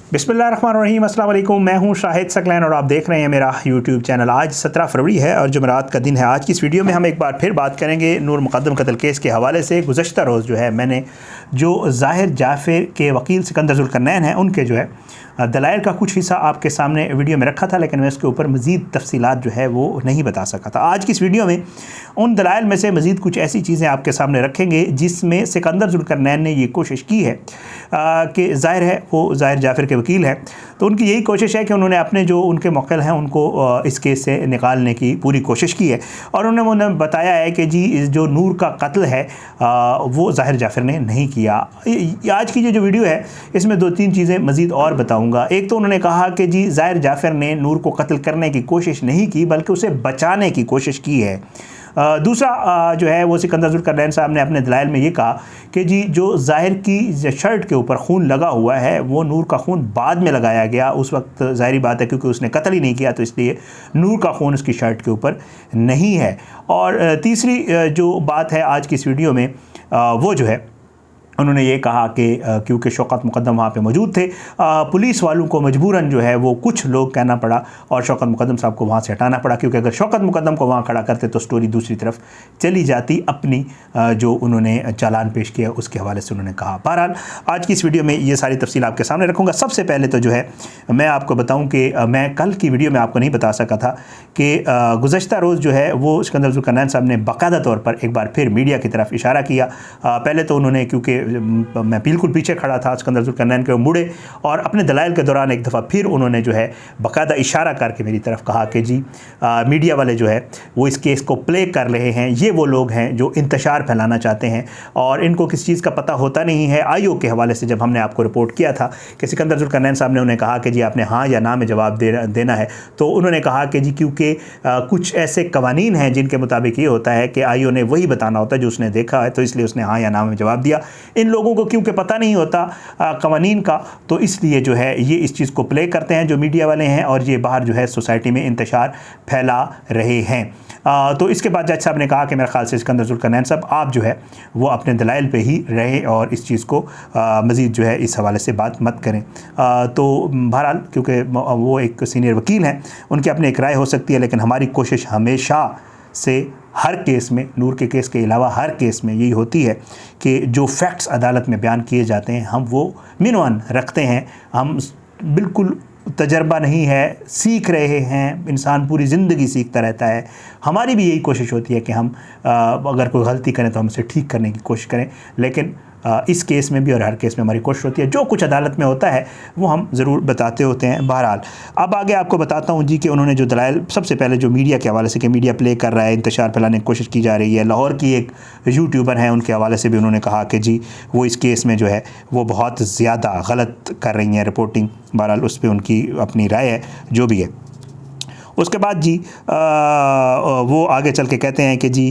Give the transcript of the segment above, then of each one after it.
बिस्मिल्लाहिर्रहमानिर्रहीम, अस्सलाम वालेकुम। मैं हूं शाहिद सकलैन और आप देख रहे हैं मेरा यूट्यूब चैनल। आज 17 फरवरी है और जुमेरात का दिन है। आज की इस वीडियो में हम एक बार फिर बात करेंगे नूर मुक़द्दम कत्ल केस के हवाले से। गुज़श्ता रोज़ जो है मैंने जो ज़ाहिर जाफ़र के वकील सिकंदर ज़ुल्करनैन हैं उनके जो है दलाइल का कुछ हिस्सा आपके सामने वीडियो में रखा था, लेकिन मैं इसके ऊपर मज़ीद तफसीलात जो है वो नहीं बता सका था। आज की इस वीडियो में उन दलाइल में से मज़ीद कुछ ऐसी चीज़ें आपके सामने रखेंगे जिसमें सिकंदर ज़ुल्करनैन ने ये कोशिश की है कि ज़ाहिर है वो ज़ाहिर जाफ़र के वकील हैं, तो उनकी यही कोशिश है कि उन्होंने अपने जो उनके मौक़िल हैं उनको इस केस से निकालने की पूरी कोशिश की है। और उन्होंने बताया है कि जी जो नूर का कत्ल है वो ज़ाहिर जाफ़र ने नहीं किया। आज की जो वीडियो है इसमें दो तीन चीज़ें मज़ीद और बताऊँगा। एक तो उन्होंने कहा कि जी ज़ाहिर जाफ़र ने नूर को कत्ल करने की कोशिश नहीं की बल्कि उसे बचाने की कोशिश की है। दूसरा जो है वो सिकंदर ज़ुल्करनैन साहब ने अपने दलाइल में ये कहा कि जी जो ज़ाहिर की शर्ट के ऊपर खून लगा हुआ है वो नूर का खून बाद में लगाया गया। उस वक्त ज़ाहिरी बात है क्योंकि उसने कत्ल ही नहीं किया, तो इसलिए नूर का खून उसकी शर्ट के ऊपर नहीं है। और तीसरी जो बात है आज की इस वीडियो में वो जो है उन्होंने ये कहा कि क्योंकि शौकत मुक़द्दम वहाँ पे मौजूद थे, पुलिस वालों को मजबूरन जो है वो कुछ लोग कहना पड़ा और शौकत मुक़द्दम साहब को वहाँ से हटाना पड़ा, क्योंकि अगर शौकत मुक़द्दम को वहाँ खड़ा करते तो स्टोरी दूसरी तरफ चली जाती। अपनी जो उन्होंने चालान पेश किया उसके हवाले से उन्होंने कहा। बहरहाल आज की इस वीडियो में ये सारी तफसील आपके सामने रखूँगा। सबसे पहले तो जो है मैं आपको बताऊँ कि मैं कल की वीडियो में आपको नहीं बता सका था कि गुज़श्ता रोज़ जो है वो सिकंदर ज़ुल्करनैन साहब ने बाकायदा तौर पर एक बार फिर मीडिया की तरफ इशारा किया। पहले तो उन्होंने, क्योंकि मैं बिल्कुल पीछे खड़ा था सिकंदर ज़ुल्करनैन के, मुड़े और अपने दलाइल के दौरान एक दफ़ा फिर उन्होंने जो है बाकायदा इशारा करके मेरी तरफ कहा कि जी मीडिया वाले जो है वो इस केस को प्ले कर रहे हैं। ये वो लोग हैं जो इंतशार फैलाना चाहते हैं और इनको किस चीज़ का पता होता नहीं है। आईओ के हवाले से जब हमने आपको रिपोर्ट किया था कि सिकंदर ज़ुल्करनैन साहब ने उन्हें कहा कि जी आपने हाँ या ना में जवाब देना है, तो उन्होंने कहा कि जी क्योंकि कुछ ऐसे कवानीन हैं जिनके मुताबिक ये होता है कि आईओ ने वही बताना होता है जो उसने देखा है, तो इसलिए उसने हाँ या ना में जवाब दिया। इन लोगों को क्योंकि पता नहीं होता कवानीन का, तो इसलिए जो है ये इस चीज़ को प्ले करते हैं जो मीडिया वाले हैं और ये बाहर जो है सोसाइटी में इंतशार फैला रहे हैं। तो इसके बाद जज साहब ने कहा कि मेरे ख्याल से सिकंदर ज़ुल्करनैन साहब आप जो है वो अपने दलाइल पे ही रहें और इस चीज़ को मज़ीद जो है इस हवाले से बात मत करें। तो बहरहाल क्योंकि वो एक सीनियर वकील हैं, उनकी अपनी एक राय हो सकती है, लेकिन हमारी कोशिश हमेशा से हर केस में, नूर के केस के अलावा हर केस में यही होती है कि जो फैक्ट्स अदालत में बयान किए जाते हैं हम वो मिनवन रखते हैं। हम बिल्कुल तजर्बा नहीं है, सीख रहे हैं, इंसान पूरी ज़िंदगी सीखता रहता है। हमारी भी यही कोशिश होती है कि हम अगर कोई गलती करें तो हम उसे ठीक करने की कोशिश करें, लेकिन इस केस में भी और हर केस में हमारी कोशिश होती है जो कुछ अदालत में होता है वो हम ज़रूर बताते होते हैं। बहरहाल अब आगे आपको बताता हूँ जी कि उन्होंने जो दलाइल, सबसे पहले जो मीडिया के हवाले से कि मीडिया प्ले कर रहा है, इंतशार फैलाने की कोशिश की जा रही है। लाहौर की एक यूट्यूबर हैं, उनके हवाले से भी उन्होंने कहा कि जी वो इस केस में जो है वो बहुत ज़्यादा गलत कर रही हैं रिपोर्टिंग। बहरहाल उस पर उनकी अपनी राय है जो भी है। उसके बाद जी वो आगे चल के कहते हैं कि जी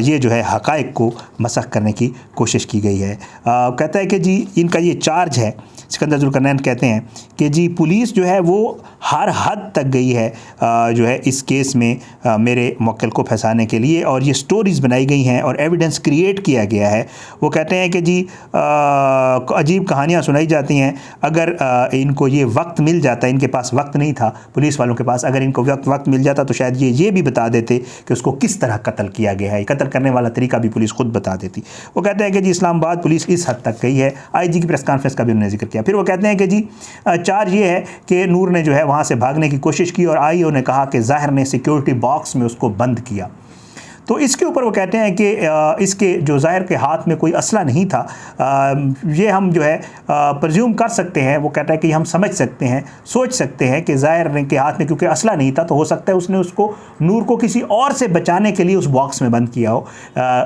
ये जो है हक़ाइक़ को मसख़ करने की कोशिश की गई है। कहता है कि जी इनका ये चार्ज है। सिकंदर ज़ुल्करनैन कहते हैं कि जी पुलिस जो है वो हर हद तक गई है जो है इस केस में मेरे मौक़िल को फंसाने के लिए, और ये स्टोरीज़ बनाई गई हैं और एविडेंस क्रिएट किया गया है। वो कहते हैं कि जी अजीब कहानियाँ सुनाई जाती हैं। अगर इनको ये वक्त मिल जाता, इनके पास वक्त नहीं था पुलिस वालों के पास, अगर इनको वक्त मिल जाता तो शायद ये भी बता देते कि उसको किस तरह कत्ल किया गया है। कत्ल करने वाला तरीका भी पुलिस खुद बता देती। वो कहते हैं कि जी इस्लामाबाद पुलिस इस हद तक गई है। IG की प्रेस कॉन्फ्रेंस का भी उन्होंने जिक्र किया। फिर वो कहते हैं कि जी चार्ज ये है कि नूर ने जो है वहाँ से भागने की कोशिश की और आईओ ने कहा कि ज़ाहिर ने सिक्योरिटी बॉक्स में उसको बंद किया। तो इसके ऊपर वो कहते हैं कि इसके जो ज़ाहिर के हाथ में कोई असला नहीं था, ये हम जो है प्रज्यूम कर सकते हैं। वो कहता है कि हम समझ सकते हैं, सोच सकते हैं कि ज़ाहिर के हाथ में क्योंकि असला नहीं था तो हो सकता है उसने उसको, नूर को किसी और से बचाने के लिए उस बॉक्स में बंद किया हो,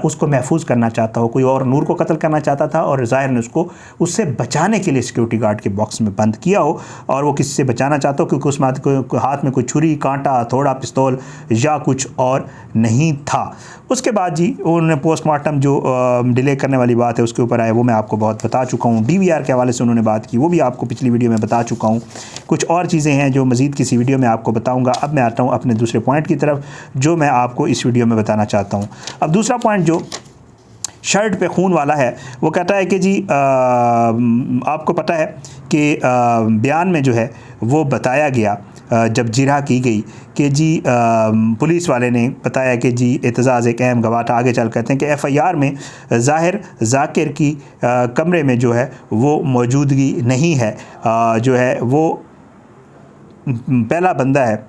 उसको महफूज करना चाहता हो। कोई और नूर को कत्ल करना चाहता था और ज़ाहिर ने उसको उससे बचाने के लिए सिक्योरिटी गार्ड के बॉक्स में बंद किया हो, और वो किसी से बचाना चाहता हो क्योंकि उस हाथ में कोई छुरी, कांटा, हथौड़ा, पिस्तौल या कुछ और नहीं था। उसके बाद जी उन्होंने पोस्टमार्टम जो डिले करने वाली बात है उसके ऊपर आए, वो मैं आपको बहुत बता चुका हूँ। DVR के हवाले से उन्होंने बात की, वो भी आपको पिछली वीडियो में बता चुका हूँ। कुछ और चीज़ें हैं जो मज़ीद किसी वीडियो में आपको बताऊँगा। अब मैं आता हूँ अपने दूसरे पॉइंट की तरफ जो मैं आपको इस वीडियो में बताना चाहता हूँ। अब दूसरा पॉइंट जो शर्ट पे खून वाला है, वो कहता है कि जी आपको पता है कि बयान में जो है वो बताया गया जब जिरह की गई कि जी पुलिस वाले ने बताया कि जी एतजाज़ एक अहम गवाह था। आगे चल कहते हैं कि एफ़आईआर में ज़ाहिर ज़ाकिर की कमरे में जो है वो मौजूदगी नहीं है, जो है वो पहला बंदा है।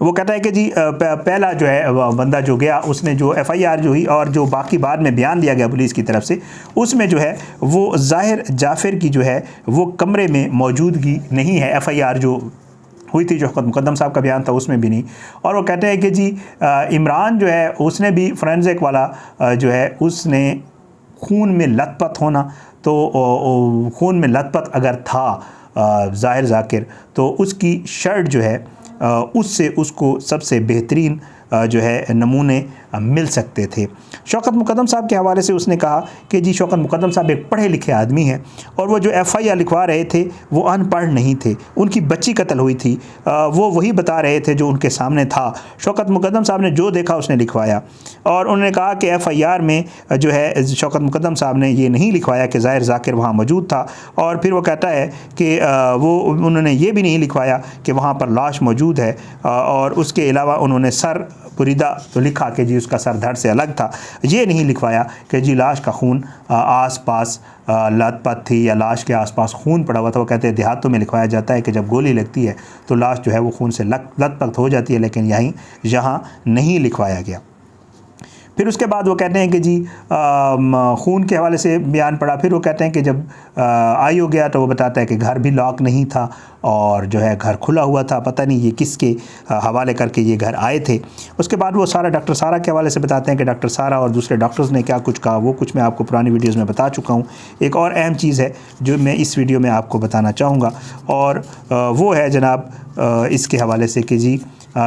वो कहता है कि जी पहला जो है बंदा जो गया उसने जो एफ़आईआर जो हुई और जो बाकी बाद में बयान दिया गया पुलिस की तरफ से, उसमें जो है वो ज़ाहिर जाफ़िर की जो है वो कमरे में मौजूदगी नहीं है। एफ़आईआर जो हुई थी, जो शौकत मुक़द्दम साहब का बयान था, उसमें भी नहीं। और वो कहते हैं कि जी इमरान जो है उसने भी फोरेंसिक वाला जो है उसने खून में लथपथ होना, तो खून में लथपथ अगर था ज़ाहिर ज़ाकिर तो उसकी शर्ट जो है उससे उसको सबसे बेहतरीन जो है नमूने मिल सकते थे। शौकत मुक़द्दम साहब के हवाले से उसने कहा कि जी शौकत मुक़द्दम साहब एक पढ़े लिखे आदमी हैं और वो जो एफ़आईआर लिखवा रहे थे वो अनपढ़ नहीं थे। उनकी बच्ची कत्ल हुई थी, वो वही बता रहे थे जो उनके सामने था। शौकत मुक़द्दम साहब ने जो देखा उसने लिखवाया और उन्होंने कहा कि एफ़आईआर में जो है शौकत मुक़द्दम साहब ने ये नहीं लिखवाया कि ज़ाहिर ज़ाकिर वहाँ मौजूद था। और फिर वो कहता है कि वो उन्होंने ये भी नहीं लिखवाया कि वहाँ पर लाश मौजूद है, और उसके अलावा उन्होंने सर पुरीदा तो लिखा कि जी उसका सर धड़ से अलग था। ये नहीं लिखवाया कि जी लाश का खून आस पास लथपथ थी या लाश के आसपास खून पड़ा हुआ था। वो कहते हैं देहातों में लिखवाया जाता है कि जब गोली लगती है तो लाश जो है वो खून से लथपथ हो जाती है, लेकिन यहाँ नहीं लिखवाया गया। फिर उसके बाद वो कहते हैं कि जी खून के हवाले से बयान पड़ा। फिर वो कहते हैं कि जब आई हो गया तो वो बताता है कि घर भी लॉक नहीं था और जो है घर खुला हुआ था, पता नहीं ये किसके हवाले करके ये घर आए थे। उसके बाद वो सारा डॉक्टर सारा के हवाले से बताते हैं कि डॉक्टर सारा और दूसरे डॉक्टर्स ने क्या कुछ कहा, वो कुछ मैं आपको पुरानी वीडियोज़ में बता चुका हूँ। एक और अहम चीज़ है जो मैं इस वीडियो में आपको बताना चाहूँगा, और वो है जनाब इसके हवाले से कि जी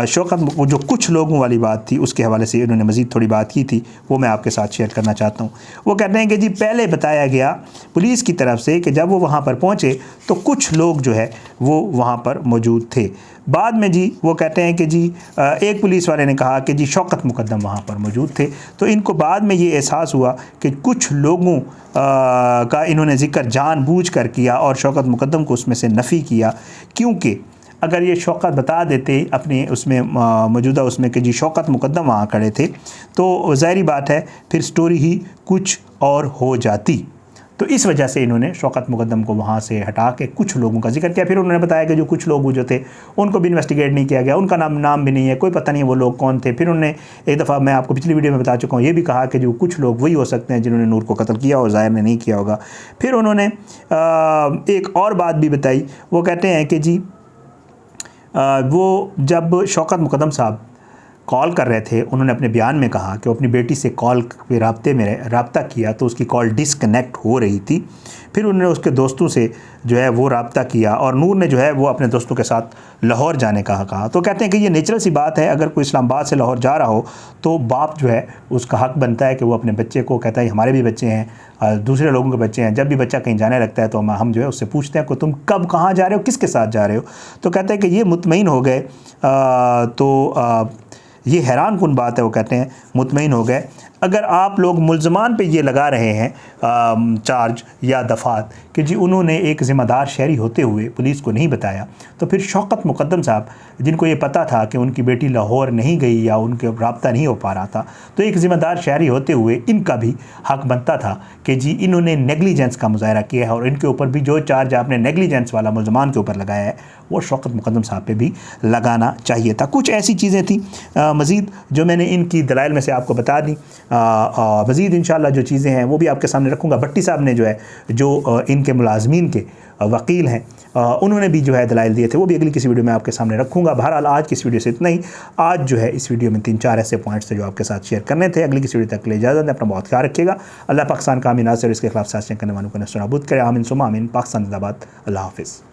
शौकत जो कुछ लोगों वाली बात थी उसके हवाले से उन्होंने मज़ीद थोड़ी बात की थी, वो मैं आपके साथ शेयर करना चाहता हूँ। वो कहते हैं कि जी पहले बताया गया पुलिस की तरफ से कि जब वो वहाँ पर पहुँचे तो कुछ लोग जो है वो वहाँ पर मौजूद थे। बाद में जी वो कहते हैं कि जी एक पुलिस वाले ने कहा कि जी शौकत मुक़द्दम वहाँ पर मौजूद थे। तो इनको बाद में ये एहसास हुआ कि कुछ लोगों का इन्होंने ज़िक्र जानबूझकर किया और शौकत मुक़द्दम को उसमें से नफ़ी किया, क्योंकि अगर ये शौकत बता देते अपने उसमें मौजूदा उसमें कि जी शौकत मुक़द्दम वहाँ खड़े थे तो ज़ाहिरी बात है फिर स्टोरी ही कुछ और हो जाती। तो इस वजह से इन्होंने शौकत मुक़द्दम को वहाँ से हटा के कुछ लोगों का जिक्र किया। फिर उन्होंने बताया कि जो कुछ लोग जो थे उनको भी इन्वेस्टिगेट नहीं किया गया, उनका नाम भी नहीं है, कोई पता नहीं वो लोग कौन थे। फिर उन्होंने एक दफ़ा मैं आपको पिछली वीडियो में बता चुका हूँ, ये भी कहा कि जो कुछ लोग वही हो सकते हैं जिन्होंने नूर को कत्ल किया और ज़ाहिर ने नहीं किया होगा। फिर उन्होंने एक और बात भी बताई। वो कहते हैं कि जी वो जब शौकत मुक़द्दम साहब कॉल कर रहे थे, उन्होंने अपने बयान में कहा कि वो अपनी बेटी से कॉल पे रब्ता किया तो उसकी कॉल डिसकनेक्ट हो रही थी। फिर उन्होंने उसके दोस्तों से जो है वो रब्ता किया और नूर ने जो है वो अपने दोस्तों के साथ लाहौर जाने का कहा। तो कहते हैं कि ये नेचुरल सी बात है, अगर कोई इस्लामाबाद से लाहौर जा रहा हो तो बाप जो है उसका हक़ बनता है कि वो अपने बच्चे को, कहता है हमारे भी बच्चे हैं, दूसरे लोगों के बच्चे हैं, जब भी बच्चा कहीं जाने लगता है तो हम जो है उससे पूछते हैं कि तुम कब कहाँ जा रहे हो, किसके साथ जा रहे हो। तो कहते हैं कि ये मुतमईन हो गए। ये हैरान कुन बात है। वो कहते हैं मुतमईन हो गए। अगर आप लोग मुल्ज़मान पे ये लगा रहे हैं चार्ज या दफ़ात कि जी उन्होंने एक ज़िम्मेदार शहरी होते हुए पुलिस को नहीं बताया, तो फिर शौकत मुक़द्दम साहब जिनको ये पता था कि उनकी बेटी लाहौर नहीं गई या उनके रब्ता नहीं हो पा रहा था, तो एक ज़िम्मेदार शहरी होते हुए इनका भी हक़ बनता था कि जी इन्होंने नेगलिजेंस का मुज़ाहरा किया है और इनके ऊपर भी जो चार्ज आपने नेगलिजेंस वाला मुल्ज़मान के ऊपर लगाया है वो शौकत मुक़द्दम साहब पे भी लगाना चाहिए था। कुछ ऐसी चीज़ें थी मज़ीद जो मैंने इनकी दलाइल में से आपको बता दी। मज़ीद इंशाअल्लाह जो चीज़ें हैं वो भी आपके सामने रखूँगा। भट्टी साहब ने जो है जो इनके मुलाजमीन के वकील हैं उन्होंने भी जो है दलाइल दिए थे, वो भी अगली किसी वीडियो में आपके सामने रखूँगा। बहरहाल आज की इस वीडियो से इतना ही। आज जो है इस वीडियो में 3-4 ऐसे पॉइंट्स थे जो आपके साथ शेयर करने थे। अगली किसी वीडियो तक के लिए इजाज़त दें। अपना बहुत ख्याल रखिएगा। अल्लाह पाकिस्तान का आमीन नासिर, इसके खिलाफ साजिशें करने वालों को नस्र नाबूद करे। आमीन सुमा आमीन। पाकिस्तान जिंदाबाद। अल्लाह हाफ़िज़।